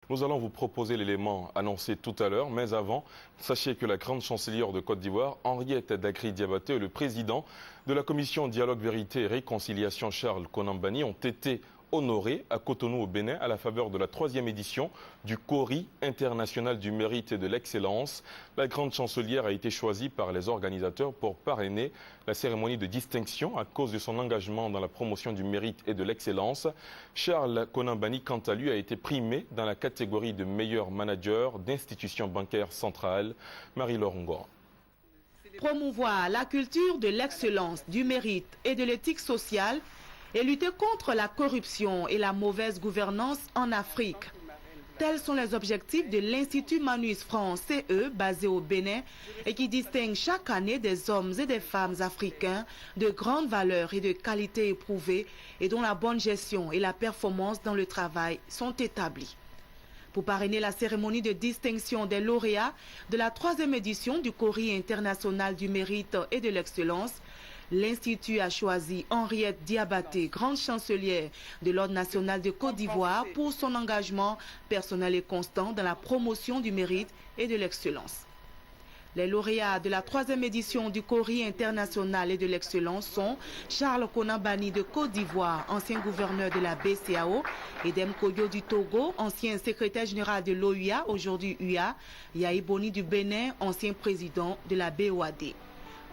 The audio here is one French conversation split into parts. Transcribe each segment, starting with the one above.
Nous allons vous proposer l'élément annoncé tout à l'heure, mais avant, sachez que la grande chancelière de Côte d'Ivoire, Henriette Dankri-Diabaté, et le président de la commission Dialogue, Vérité et Réconciliation, Charles Konan Banny, ont été honorés à Cotonou au Bénin à la faveur de la 3e édition du CORI international du mérite et de l'excellence. La grande chancelière a été choisie par les organisateurs pour parrainer la cérémonie de distinction à cause de son engagement dans la promotion du mérite et de l'excellence. Charles Konan Banny, quant à lui, a été primé dans la catégorie de meilleur manager d'institutions bancaires centrales. Marie-Laure Ngor. Promouvoir la culture de l'excellence, du mérite et de l'éthique sociale et lutter contre la corruption et la mauvaise gouvernance en Afrique. Tels sont les objectifs de l'Institut Manus France CE, basé au Bénin, et qui distingue chaque année des hommes et des femmes africains de grande valeur et de qualité éprouvée et dont la bonne gestion et la performance dans le travail sont établies. Pour parrainer la cérémonie de distinction des lauréats de la 3e édition du CORI international du mérite et de l'excellence, l'Institut a choisi Henriette Diabaté, grande chancelière de l'Ordre national de Côte d'Ivoire, pour son engagement personnel et constant dans la promotion du mérite et de l'excellence. Les lauréats de la 3e édition du CORI international et de l'excellence sont Charles Konan Banny de Côte d'Ivoire, ancien gouverneur de la BCAO, Edem Koyo du Togo, ancien secrétaire général de l'OUA, aujourd'hui UA, Yahi Boni du Bénin, ancien président de la BOAD.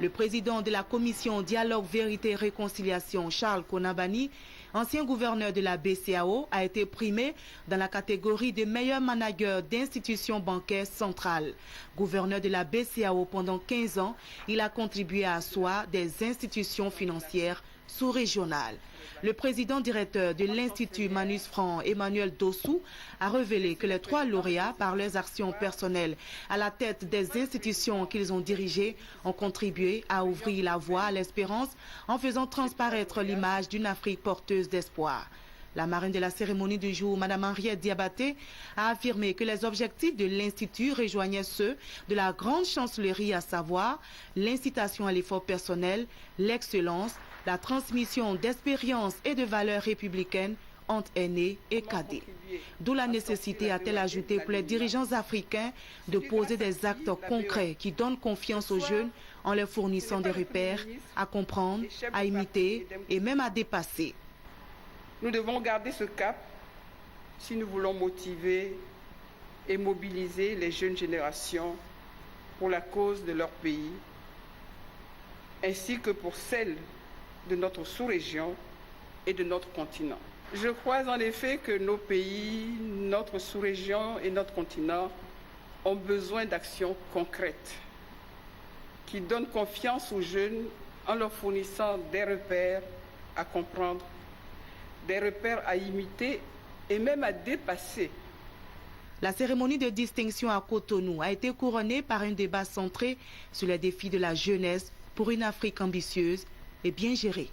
Le président de la commission Dialogue, Vérité et Réconciliation, Charles Konan Banny, ancien gouverneur de la BCAO, a été primé dans la catégorie de meilleur manager d'institutions bancaires centrales. Gouverneur de la BCAO pendant 15 ans, il a contribué à asseoir des institutions financières sous-régionales. Le président directeur de l'Institut Manus France, Emmanuel Dossou, a révélé que les 3 lauréats, par leurs actions personnelles à la tête des institutions qu'ils ont dirigées, ont contribué à ouvrir la voie à l'espérance en faisant transparaître l'image d'une Afrique porteuse d'espoir. La marraine de la cérémonie du jour, Mme Henriette Diabaté, a affirmé que les objectifs de l'Institut rejoignaient ceux de la grande chancellerie, à savoir l'incitation à l'effort personnel, l'excellence, la transmission d'expériences et de valeurs républicaines entre aînés et cadets. D'où la nécessité, a-t-elle ajouté, pour les dirigeants africains de poser des actes concrets qui donnent confiance aux jeunes en leur fournissant des repères à comprendre, à imiter et même à dépasser. Nous devons garder ce cap si nous voulons motiver et mobiliser les jeunes générations pour la cause de leur pays, ainsi que pour celle de notre sous-région et de notre continent. Je crois en effet que nos pays, notre sous-région et notre continent ont besoin d'actions concrètes qui donnent confiance aux jeunes en leur fournissant des repères à comprendre, des repères à imiter et même à dépasser. La cérémonie de distinction à Cotonou a été couronnée par un débat centré sur les défis de la jeunesse pour une Afrique ambitieuse et bien gérée.